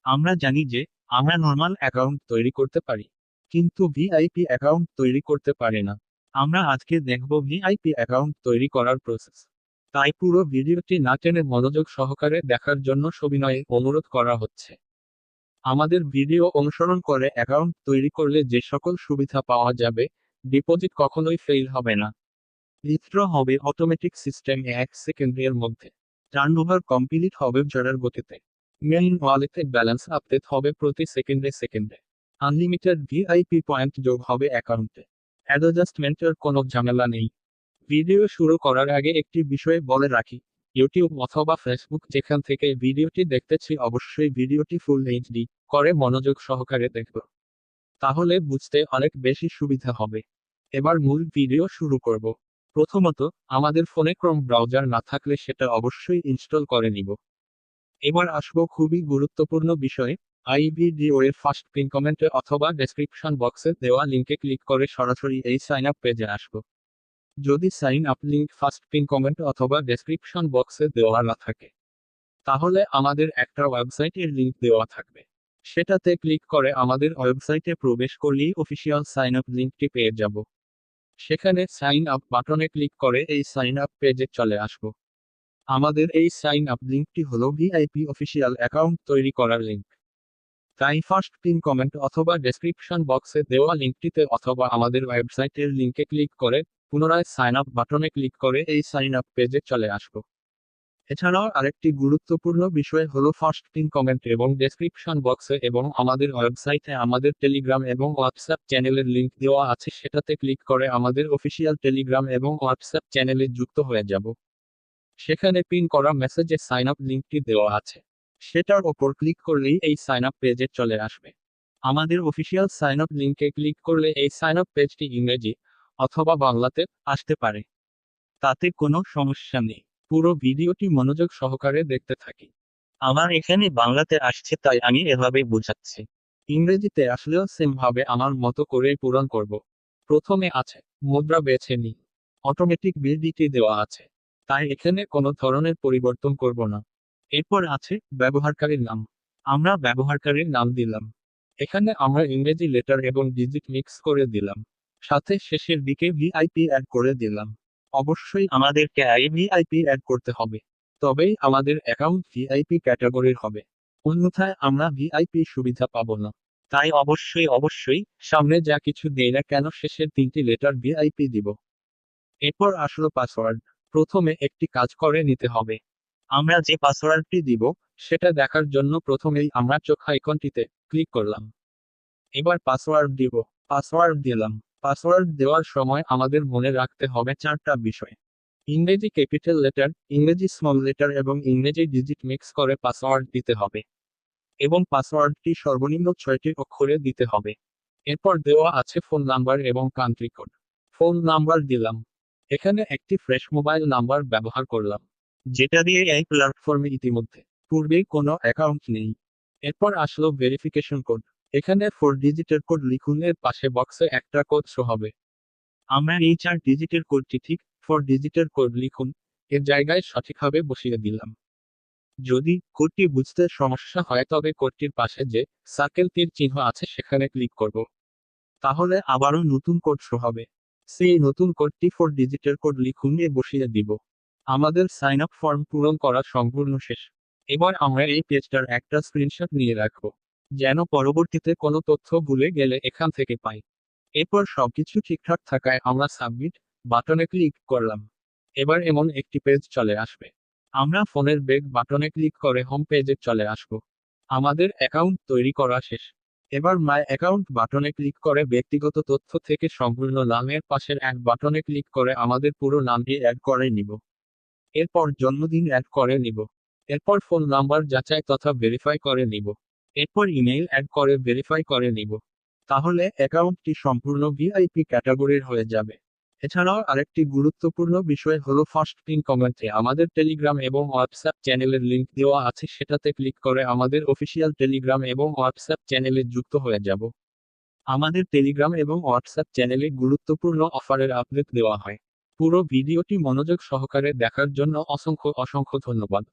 আমরা জানি যে আমরা নর্মাল অ্যাকাউন্ট তৈরি করতে পারি, কিন্তু ভিআইপি অ্যাকাউন্ট তৈরি করতে পারি না। আমরা আজকে দেখব ভিআইপি অ্যাকাউন্ট তৈরি করার প্রসেস। তাই পুরো ভিডিওটি না টেনে মনোযোগ সহকারে দেখার জন্য সবিনয়ে অনুরোধ করা হচ্ছে। আমাদের ভিডিও অনুসরণ করে অ্যাকাউন্ট তৈরি করলে যে সকল সুবিধা পাওয়া যাবে, ডিপোজিট কখনোই ফেল হবে না, উইথড্র হবে অটোমেটিক সিস্টেমে 1 সেকেন্ডের মধ্যে, টার্নওভার কমপ্লিট হবে জোড়ার গতিতে, মেইন ওয়ালেটে ব্যালেন্স আপডেট হবে প্রতি সেকেন্ডে সেকেন্ডে, আনলিমিটেড ভিআইপি পয়েন্ট যোগ হবে অ্যাকাউন্টে, অ্যাডজাস্টমেন্টের কোনো ঝামেলা নেই। ভিডিও শুরু করার আগে একটি বিষয় বলে রাখি, ইউটিউব অথবা ফেসবুক যেখান থেকে ভিডিওটি দেখতেছি অবশ্যই ভিডিওটি ফুল এইচডি করে মনোযোগ সহকারে দেখব, তাহলে বুঝতে অনেক বেশি সুবিধা হবে। এবার মূল ভিডিও শুরু করব। প্রথমত, আমাদের ফোনে ক্রোম ব্রাউজার না থাকলে সেটা অবশ্যই ইনস্টল করে নিব। এবার আসবো খুবই গুরুত্বপূর্ণ বিষয়ে, আই ভিডিও এর ফার্স্ট পিন কমেন্টে অথবা ডেসক্রিপশন বক্সে দেওয়া লিঙ্কে ক্লিক করে সরাসরি এই সাইন আপ পেজে আসবো। যদি sign up link first pin comment অথবা ডেসক্রিপশন বক্সে দেওয়া না থাকে, তাহলে আমাদের একটা ওয়েবসাইটের লিঙ্ক দেওয়া থাকবে। সেটাতে ক্লিক করে আমাদের ওয়েবসাইটে প্রবেশ করলেই অফিসিয়াল সাইন আপ লিঙ্কটি পেয়ে যাব। সেখানে সাইন আপ বাটনে ক্লিক করে এই সাইন আপ পেজে চলে আসব। আমাদের এই সাইন আপ লিঙ্কটি হলো ভিআইপি অফিসিয়াল অ্যাকাউন্ট তৈরি করার লিঙ্ক। তাই ফার্স্ট পিন কমেন্ট অথবা ডেসক্রিপশন বক্সে দেওয়া লিঙ্কটিতে অথবা আমাদের ওয়েবসাইটের লিঙ্কে ক্লিক করে পুনরায় সাইন আপ বাটনে ক্লিক করে এই সাইন আপ পেজে চলে আসব। এছাড়াও আরেকটি গুরুত্বপূর্ণ বিষয় হলো ফার্স্ট পিন কমেন্ট এবং ডেসক্রিপশন বক্সে এবং আমাদের ওয়েবসাইটে আমাদের টেলিগ্রাম এবং হোয়াটসঅ্যাপ চ্যানেলের লিংক দেওয়া আছে, সেটাতে ক্লিক করে আমাদের অফিসিয়াল টেলিগ্রাম এবং হোয়াটসঅ্যাপ চ্যানেলে যুক্ত হয়ে যাব। সেখানে পিন করা মেসেজে সাইন আপ লিঙ্কটি দেওয়া আছে, সেটার ওপর ক্লিক করলেই এই সাইন আপ পেজে চলে আসবে। আমাদের অফিসিয়াল সাইন আপ লিঙ্কে ক্লিক করলে এই সাইন আপ পেজটি ইংরেজি অথবা বাংলাতে আসতে পারে, তাতে কোনো সমস্যা নেই। পুরো ভিডিওটি মনোযোগ সহকারে দেখতে থাকি। আমার এখানে বাংলাতে আসছে তাই আমি এভাবে বোঝাচ্ছি। ইংরেজিতে আসলেও সেম ভাবে আমার মতো করেই পূরণ করব। প্রথমে আছে মুদ্রা বেছে নিই, অটোমেটিক বিলডিটি দেওয়া আছে, তাই এখানে কোনো ধরনের পরিবর্তন করব না। এরপর আছে ব্যবহারকারীর নাম, আমরা ব্যবহারকারীর নাম দিলাম। এখানে আমরা ইংরেজি লেটার এবং ডিজিট মিক্স করে দিলাম, সাথে শেষের দিকে ভিআইপি অ্যাড করে দিলাম। অবশ্যই আমাদেরকে ভিআইপি অ্যাড করতে হবে, তবেই আমাদের অ্যাকাউন্ট ভিআইপি ক্যাটাগরির হবে, অন্যথায় আমরা ভিআইপি সুবিধা পাবো না। তাই অবশ্যই সামনে যা কিছু দেই না কেন শেষের 3টি লেটার ভিআইপি দিব। এরপর আসলো পাসওয়ার্ড। প্রথমে একটি কাজ করে নিতে হবে। আমরা যে পাসওয়ার্ডটি দিব সেটা দেখার জন্য প্রথমেই আমরা চোখ আইকনটিতে ক্লিক করলাম। এবার পাসওয়ার্ড দিব, পাসওয়ার্ড দিলাম। পাসওয়ার্ড দেওয়ার সময় আমাদের মনে রাখতে হবে 4টা বিষয়। ইংরেজি ক্যাপিটাল লেটার, ইংরেজি স্মল লেটার এবং ইংরেজি ডিজিট মিক্স করে পাসওয়ার্ড দিতে হবে, এবং পাসওয়ার্ডটি সর্বনিম্ন 6টি অক্ষরে দিতে হবে। এরপর দেওয়া আছে ফোন নাম্বার এবং কান্ট্রি কোড। ফোন নাম্বার দিলাম। এখানে একটি ফ্রেশ মোবাইল নাম্বার ব্যবহার করলাম, যেটা দিয়ে এই প্ল্যাটফর্মে ইতিমধ্যে পূর্বেই কোনো অ্যাকাউন্ট নেই। এরপর আসলো ভেরিফিকেশন কোড। এখানে 4 ডিজিটের কোড লিখুন, এর পাশে বক্সে একটা কোড শো হবে। আমরা এই 4 ডিজিটের কোডটি ঠিক 4 ডিজিটের কোড লিখুন এর জায়গায় সঠিকভাবে বসিয়ে দিলাম। যদি কোডটি বুঝতে সমস্যা হয় তবে কোডটির পাশে যে সার্কেল তীর চিহ্ন আছে সেখানে ক্লিক করব, তাহলে আবারও নতুন কোড শো হবে। সেই নতুন কোডটি 4 ডিজিটের কোড লিখুন এ বসিয়ে দিব। আমাদের সাইন আপ ফর্ম পূরণ করা সম্পূর্ণ শেষ। এবার আমরা এই পেজটার একটা স্ক্রিনশট নিয়ে রাখব, যেন পরবর্তীতে কোনো তথ্য ভুলে গেলে এখান থেকে পাই। এরপর সবকিছু ঠিকঠাক থাকায় আমরা সাবমিট বাটনে ক্লিক করলাম। এবার এমন একটি পেজ চলে আসবে। আমরা ফোনের ব্যাক বাটনে ক্লিক করে হোম পেজে চলে আসব। আমাদের অ্যাকাউন্ট তৈরি করা শেষ। এবার মাই অ্যাকাউন্ট বাটনে ক্লিক করে ব্যক্তিগত তথ্য থেকে সম্পূর্ণ নামের পাশের এক বাটনে ক্লিক করে আমাদের পুরো নামটি অ্যাড করে নিব। এরপর জন্মদিন অ্যাড করে নিব। এরপর ফোন নাম্বার যাচাই তথা ভেরিফাই করে নিব। এরপর ইমেইল অ্যাড করে ভেরিফাই করে নিব। তাহলে অ্যাকাউন্টটি সম্পূর্ণ ভিআইপি ক্যাটাগরির হয়ে যাবে। এছাড়াও আরেকটি গুরুত্বপূর্ণ বিষয় হলো ফার্স্ট পিন কমেন্টে আমাদের টেলিগ্রাম এবং হোয়াটসঅ্যাপ চ্যানেলের লিংক দেওয়া আছে, সেটাতে ক্লিক করে আমাদের অফিসিয়াল টেলিগ্রাম এবং হোয়াটসঅ্যাপ চ্যানেলে যুক্ত হয়ে যাব। আমাদের টেলিগ্রাম এবং হোয়াটসঅ্যাপ চ্যানেলে গুরুত্বপূর্ণ অফারের আপডেট দেওয়া হয়। পুরো ভিডিওটি মনোযোগ সহকারে দেখার জন্য অসংখ্য ধন্যবাদ।